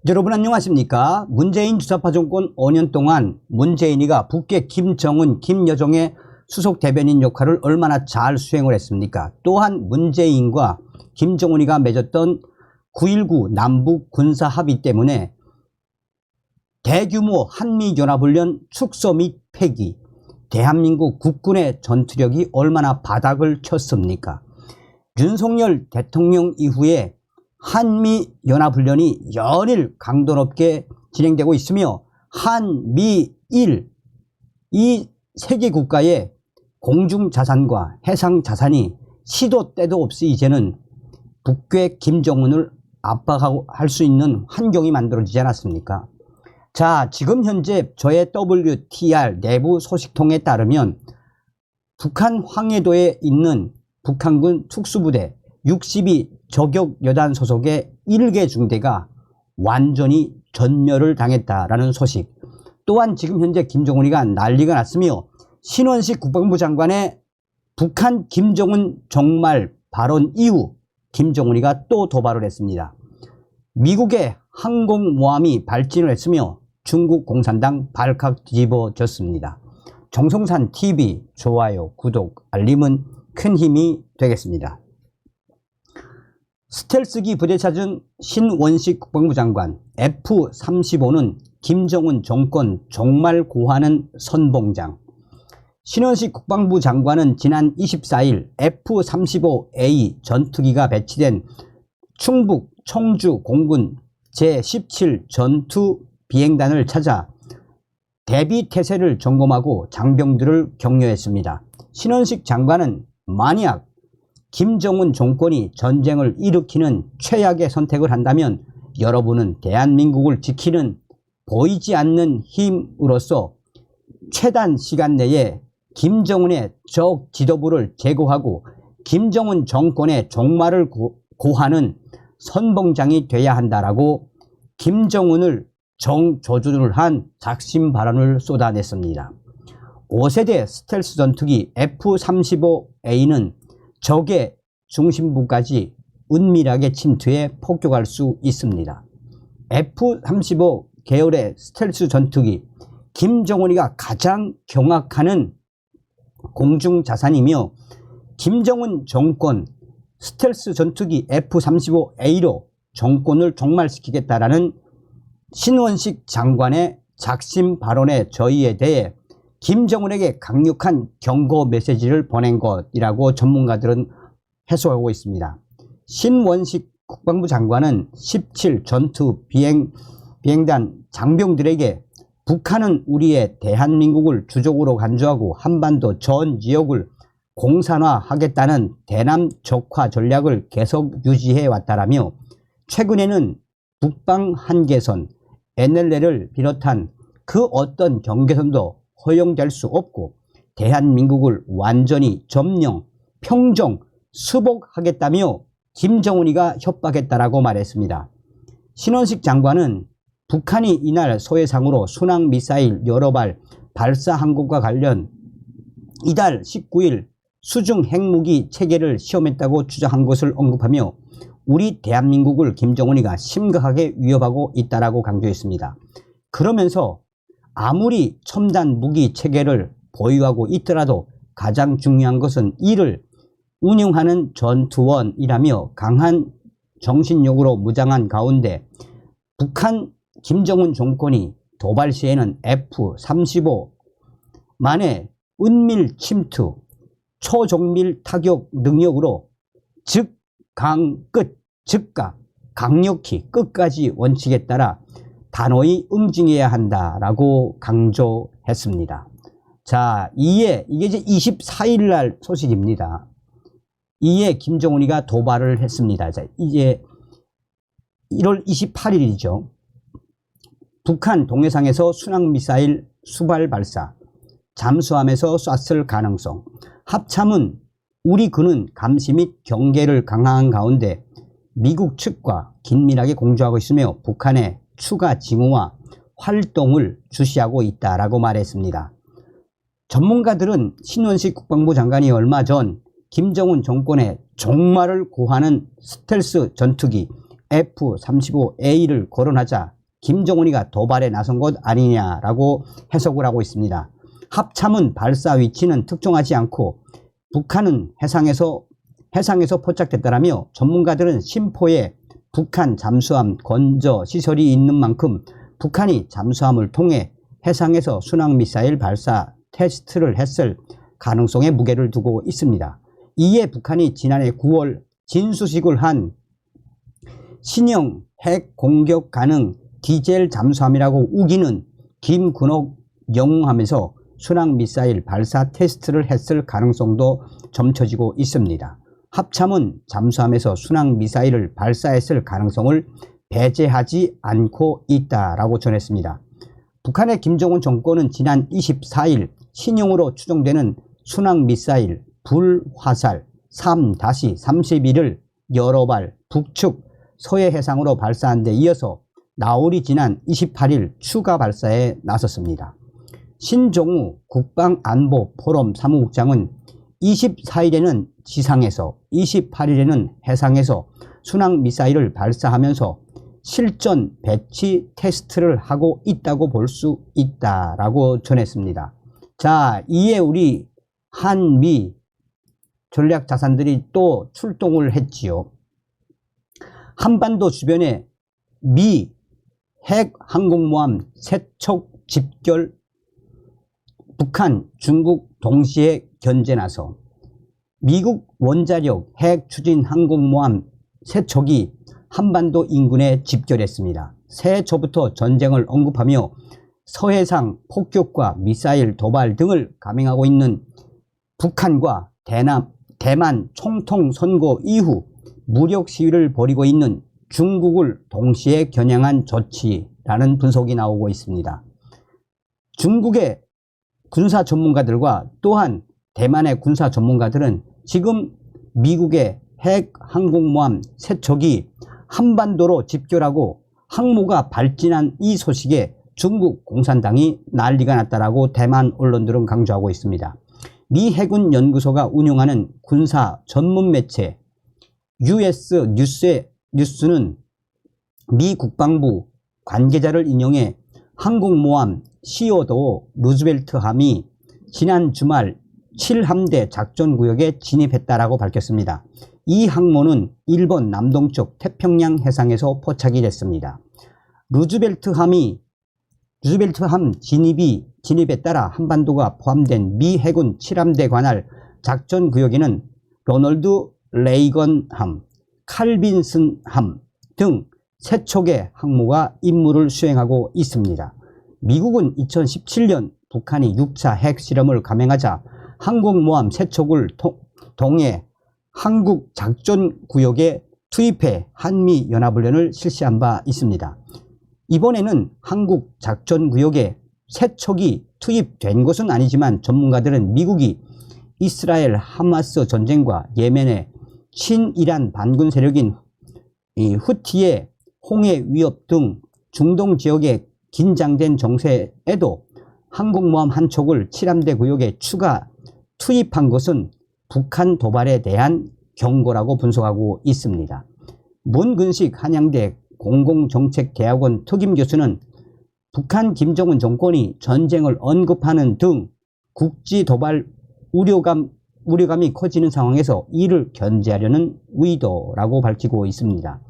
여러분 안녕하십니까? 문재인 주사파 정권 5년 동안 문재인이가 북계 김정은, 김여정의 수석 대변인 역할을 얼마나 잘 수행을 했습니까? 또한 문재인과 김정은이가 맺었던 9.19 남북 군사 합의 때문에 대규모 한미연합훈련 축소 및 폐기, 대한민국 국군의 전투력이 얼마나 바닥을 쳤습니까? 윤석열 대통령 이후에 한미연합훈련이 연일 강도 높게 진행되고 있으며 한미일 이 세 개 국가의 공중자산과 해상자산이 시도 때도 없이 이제는 북괴 김정은을 압박할 수 있는 환경이 만들어지지 않았습니까? 자, 지금 현재 저의 WTR 내부 소식통에 따르면 북한 황해도에 있는 북한군 특수부대 62 저격여단 소속의 1개 중대가 완전히 전멸을 당했다라는 소식. 또한 지금 현재 김정은이가 난리가 났으며 신원식 국방부 장관의 북한 김정은 종말 발언 이후 김정은이가 또 도발을 했습니다. 미국의 항공모함이 발진을 했으며 중국 공산당 발칵 뒤집어졌습니다. 정성산 TV 좋아요, 구독, 알림은 큰 힘이 되겠습니다. 스텔스기 부대 찾은 신원식 국방부 장관, F-35는 김정은 정권 종말 고하는 선봉장. 신원식 국방부 장관은 지난 24일 F-35A 전투기가 배치된 충북 청주 공군 제17 전투 비행단을 찾아 대비 태세를 점검하고 장병들을 격려했습니다. 신원식 장관은 만약 김정은 정권이 전쟁을 일으키는 최악의 선택을 한다면 여러분은 대한민국을 지키는 보이지 않는 힘으로서 최단 시간 내에 김정은의 적 지도부를 제거하고 김정은 정권의 종말을 고하는 선봉장이 돼야 한다라고 김정은을 정조준을 한 작심 발언을 쏟아냈습니다. 5세대 스텔스 전투기 F-35A는 적의 중심부까지 은밀하게 침투해 폭격할 수 있습니다. F-35 계열의 스텔스 전투기, 김정은이가 가장 경악하는 공중자산이며 김정은 정권 스텔스 전투기 F-35A로 정권을 종말시키겠다라는 신원식 장관의 작심 발언의 저희에 대해 김정은에게 강력한 경고 메시지를 보낸 것이라고 전문가들은 해석하고 있습니다. 신원식 국방부 장관은 17 전투 비행단 장병들에게 북한은 우리의 대한민국을 주적으로 간주하고 한반도 전 지역을 공산화하겠다는 대남적화 전략을 계속 유지해 왔다라며 최근에는 북방 한계선, NLL을 비롯한 그 어떤 경계선도 허용될 수 없고 대한민국을 완전히 점령, 평정, 수복하겠다며 김정은이가 협박했다라고 말했습니다. 신원식 장관은 북한이 이날 소해상으로 순항미사일 여러 발 발사한 것과 관련 이달 19일 수중 핵무기 체계를 시험했다고 주장한 것을 언급하며 우리 대한민국을 김정은이가 심각하게 위협하고 있다라고 강조했습니다. 그러면서 아무리 첨단 무기 체계를 보유하고 있더라도 가장 중요한 것은 이를 운영하는 전투원이라며 강한 정신력으로 무장한 가운데 북한 김정은 정권이 도발 시에는 F-35만의 은밀 침투, 초정밀 타격 능력으로 즉각 강력히 끝까지 원칙에 따라 단호히 응징해야 한다라고 강조했습니다. 자, 이게 이제 24일 날 소식입니다. 이에 김정은이가 도발을 했습니다. 자, 이제 1월 28일이죠. 북한 동해상에서 순항미사일 수발 발사, 잠수함에서 쐈을 가능성, 합참은 우리 군은 감시 및 경계를 강화한 가운데 미국 측과 긴밀하게 공조하고 있으며 북한의 추가 징후와 활동을 주시하고 있다라고 말했습니다. 전문가들은 신원식 국방부 장관이 얼마 전 김정은 정권의 종말을 고하는 스텔스 전투기 F-35A를 거론하자 김정은이가 도발에 나선 것 아니냐라고 해석을 하고 있습니다. 합참은 발사 위치는 특정하지 않고 북한은 해상에서 포착됐다라며 전문가들은 심포에 북한 잠수함 건저 시설이 있는 만큼 북한이 잠수함을 통해 해상에서 순항미사일 발사 테스트를 했을 가능성에 무게를 두고 있습니다. 이에 북한이 지난해 9월 진수식을 한 신형 핵 공격 가능 디젤 잠수함이라고 우기는 김근옥 영웅함에서 순항미사일 발사 테스트를 했을 가능성도 점쳐지고 있습니다. 합참은 잠수함에서 순항미사일을 발사했을 가능성을 배제하지 않고 있다라고 전했습니다. 북한의 김정은 정권은 지난 24일 신형으로 추정되는 순항미사일 불화살 3-31을 여러 발 북측 서해 해상으로 발사한 데 이어서 나흘이 지난 28일 추가 발사에 나섰습니다. 신종우 국방안보포럼 사무국장은 24일에는 지상에서 28일에는 해상에서 순항미사일을 발사하면서 실전 배치 테스트를 하고 있다고 볼 수 있다라고 전했습니다. 자, 이에 우리 한미 전략자산들이 또 출동을 했지요. 한반도 주변에 미 핵 항공모함 세척 집결, 북한, 중국 동시에 견제 나서 미국 원자력 핵 추진 항공모함 세척이 한반도 인근에 집결했습니다. 새해 초부터 전쟁을 언급하며 서해상 폭격과 미사일 도발 등을 감행하고 있는 북한과 대만 총통 선거 이후 무력 시위를 벌이고 있는 중국을 동시에 겨냥한 조치라는 분석이 나오고 있습니다. 중국의 군사 전문가들과 또한 대만의 군사 전문가들은 지금 미국의 핵 항공모함 세척이 한반도로 집결하고 항모가 발진한 이 소식에 중국 공산당이 난리가 났다라고 대만 언론들은 강조하고 있습니다. 미 해군 연구소가 운영하는 군사 전문 매체 US 뉴스는 미 국방부 관계자를 인용해 항공모함 시어도 루즈벨트함이 지난 주말 7함대 작전구역에 진입했다라고 밝혔습니다. 이 항모는 일본 남동쪽 태평양 해상에서 포착이 됐습니다. 루즈벨트함 진입에 따라 한반도가 포함된 미 해군 7함대 관할 작전구역에는 로널드 레이건함, 칼빈슨함 등 세 척의 항모가 임무를 수행하고 있습니다. 미국은 2017년 북한이 6차 핵실험을 감행하자 항공모함 세 척을 동해 한국 작전구역에 투입해 한미연합훈련을 실시한 바 있습니다. 이번에는 한국 작전구역에 세 척이 투입된 것은 아니지만 전문가들은 미국이 이스라엘 하마스 전쟁과 예멘의 친이란 반군 세력인 후티의 홍해 위협 등 중동 지역의 긴장된 정세에도 항공모함 한 척을 7함대 구역에 추가 투입한 것은 북한 도발에 대한 경고라고 분석하고 있습니다. 문근식 한양대 공공정책대학원 특임교수는 북한 김정은 정권이 전쟁을 언급하는 등 국지 도발 우려감이 커지는 상황에서 이를 견제하려는 의도라고 밝히고 있습니다.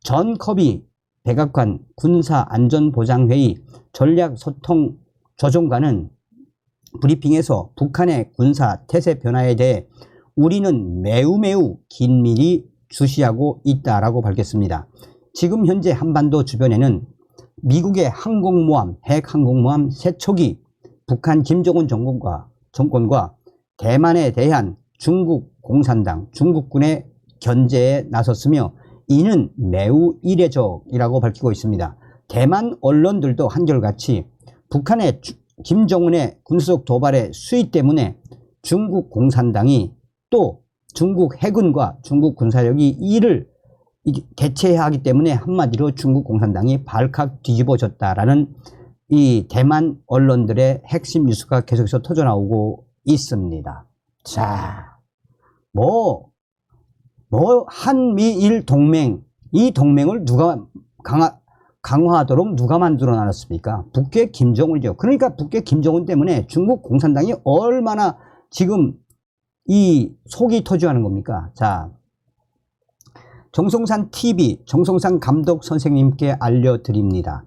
전 커비 백악관 군사안전보장회의 전략소통조정관은 브리핑에서 북한의 군사 태세 변화에 대해 우리는 매우 긴밀히 주시하고 있다라고 밝혔습니다. 지금 현재 한반도 주변에는 미국의 항공모함, 핵항공모함 세 척이 북한 김정은 정권과 대만에 대한 중국 공산당, 중국군의 견제에 나섰으며 이는 매우 이례적이라고 밝히고 있습니다. 대만 언론들도 한결같이 북한의 김정은의 군사적 도발의 수위 때문에 중국 공산당이 또 중국 해군과 중국 군사력이 이를 대체해야 하기 때문에 한마디로 중국 공산당이 발칵 뒤집어졌다라는 이 대만 언론들의 핵심 뉴스가 계속해서 터져나오고 있습니다. 자, 한미일 동맹 이 동맹을 누가 강화하도록 누가 만들어 놨습니까? 북괴 김정은이죠. 그러니까 북괴 김정은 때문에 중국 공산당이 얼마나 지금 이 속이 터져하는 겁니까? 자, 정성산 TV 정성산 감독 선생님께 알려드립니다.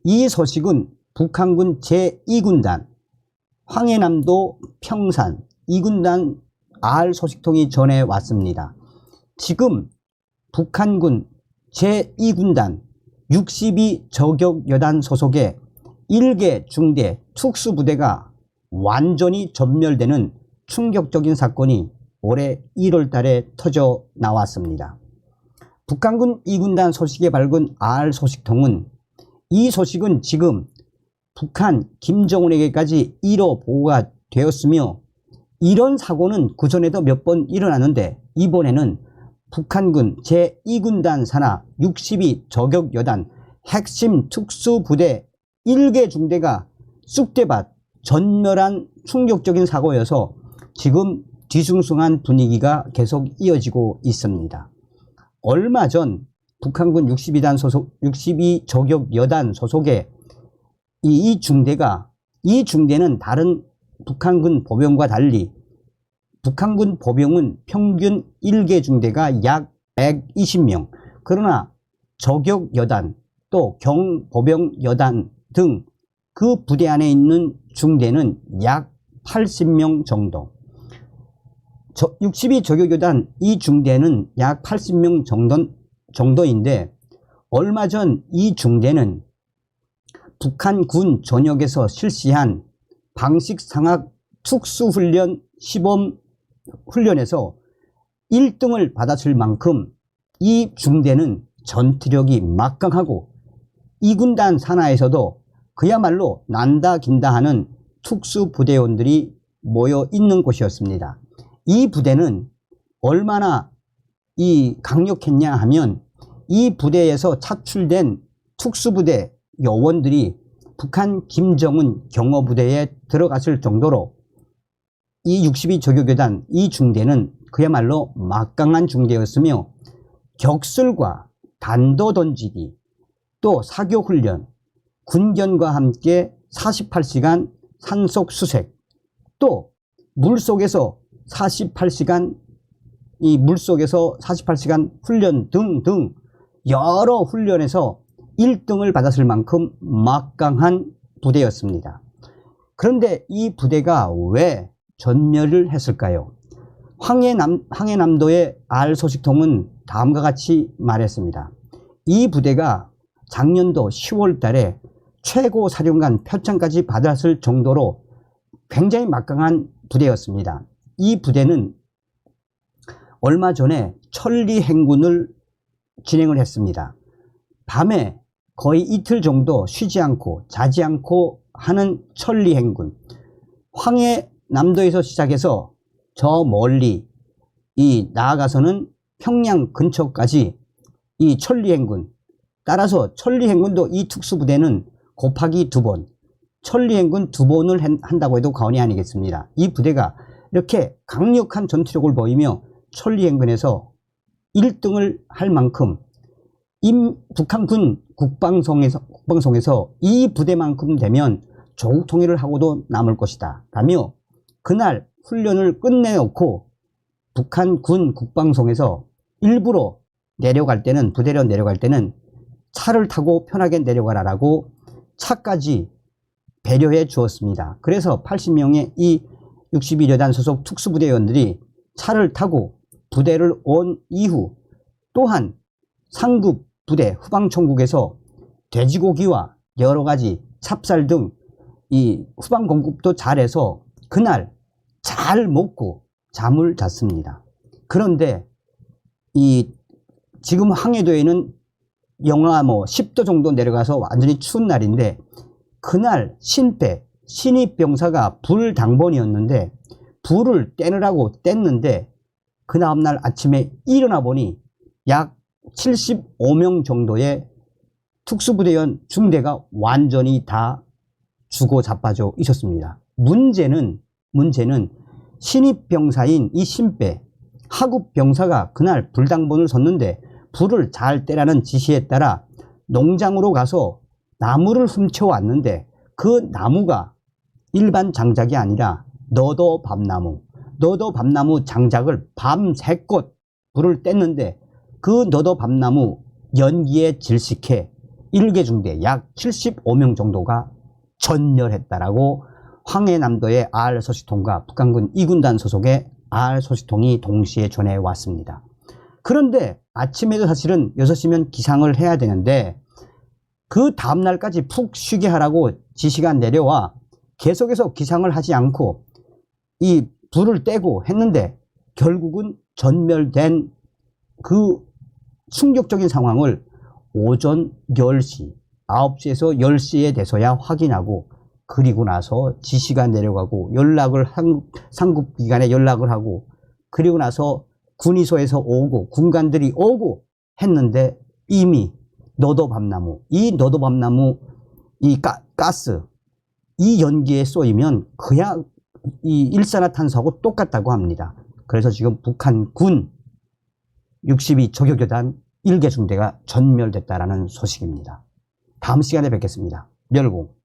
이 소식은 북한군 제2군단 황해남도 평산 2군단 R 소식통이 전해왔습니다. 지금 북한군 제2군단 62 저격여단 소속의 1개 중대 특수부대가 완전히 전멸되는 충격적인 사건이 올해 1월 달에 터져 나왔습니다. 북한군 2군단 소식에 밝은 R 소식통은 이 소식은 지금 북한 김정은에게까지 1호 보고가 되었으며 이런 사고는 그전에도 몇 번 일어났는데 이번에는 북한군 제2군단 산하 62 저격여단 핵심 특수부대 1개 중대가 쑥대밭 전멸한 충격적인 사고여서 지금 뒤숭숭한 분위기가 계속 이어지고 있습니다. 얼마 전 북한군 62단 소속 62 저격여단 소속의 이 중대는 다른 북한군 보병과 달리 북한군 보병은 평균 1개 중대가 약 120명, 그러나 저격여단 또 경보병여단 등 그 부대 안에 있는 중대는 약 80명 정도. 62 저격여단 이 중대는 약 80명 정도인데 얼마 전 이 중대는 북한 군 전역에서 실시한 방식상학 특수훈련 시범 훈련에서 1등을 받았을 만큼 이 중대는 전투력이 막강하고 2군단 산하에서도 그야말로 난다 긴다 하는 특수부대원들이 모여 있는 곳이었습니다. 이 부대는 얼마나 강력했냐 하면 이 부대에서 차출된 특수부대 요원들이 북한 김정은 경호부대에 들어갔을 정도로 이 62 저격여단 이 중대는 그야말로 막강한 중대였으며 격술과 단도 던지기 또 사교훈련 군견과 함께 48시간 산속 수색 또 물속에서 48시간 훈련 등등 여러 훈련에서 1등을 받았을 만큼 막강한 부대였습니다. 그런데 이 부대가 왜 전멸을 했을까요? 황해남도의 R 소식통은 다음과 같이 말했습니다. 이 부대가 작년도 10월 달에 최고 사령관 표창까지 받았을 정도로 굉장히 막강한 부대였습니다. 이 부대는 얼마 전에 천리 행군을 진행을 했습니다. 밤에 거의 이틀 정도 쉬지 않고 자지 않고 하는 천리 행군. 황해남도에서 시작해서 저 멀리 나아가서는 평양 근처까지 이 천리 행군. 따라서 천리 행군도 이 특수부대는 곱하기 2번, 천리 행군 2번을 한다고 해도 과언이 아니겠습니다. 이 부대가 이렇게 강력한 전투력을 보이며 천리 행군에서 1등을 할 만큼 북한군 국방성에서 이 부대만큼 되면 조국 통일을 하고도 남을 것이다 라며 그날 훈련을 끝내놓고 북한 군 국방성에서 일부러 부대로 내려갈 때는 차를 타고 편하게 내려가라라고 차까지 배려해 주었습니다. 그래서 80명의 이 61여단 소속 특수부대원들이 차를 타고 부대를 온 이후 또한 상급 부대 후방총국에서 돼지고기와 여러가지 찹쌀 등 이 후방 공급도 잘해서 그날 잘 먹고 잠을 잤습니다. 그런데 지금 황해도에는 영하 10도 정도 내려가서 완전히 추운 날인데 그날 신입병사가 불당번이었는데 불을 떼느라고 뗐는데 그 다음날 아침에 일어나 보니 약 75명 정도의 특수부대원 중대가 완전히 다 죽어 자빠져 있었습니다. 문제는 신입병사인 이 신배 하급병사가 그날 불당번을 섰는데 불을 잘 떼라는 지시에 따라 농장으로 가서 나무를 훔쳐왔는데 그 나무가 일반 장작이 아니라 너도밤나무 장작을 밤새껏 불을 뗐는데 그 너도밤나무 연기에 질식해 일개중대 약 75명 정도가 전멸했다라고 황해남도의 R소식통과 북한군 2군단 소속의 R소식통이 동시에 전해왔습니다. 그런데 아침에도 사실은 6시면 기상을 해야 되는데 그 다음날까지 푹 쉬게 하라고 지시가 내려와 계속해서 기상을 하지 않고 이 불을 떼고 했는데 결국은 전멸된 그 충격적인 상황을 오전 10시, 9시에서 10시에 돼서야 확인하고 그리고 나서 지시가 내려가고 상급기관에 연락을 하고 그리고 나서 군의소에서 오고 군관들이 오고 했는데 이미 이 너도밤나무 이 가스 이 연기에 쏘이면 그냥 이 일산화탄소하고 똑같다고 합니다. 그래서 지금 북한군 62 저격여단 1개 중대가 전멸됐다라는 소식입니다. 다음 시간에 뵙겠습니다. 멸공.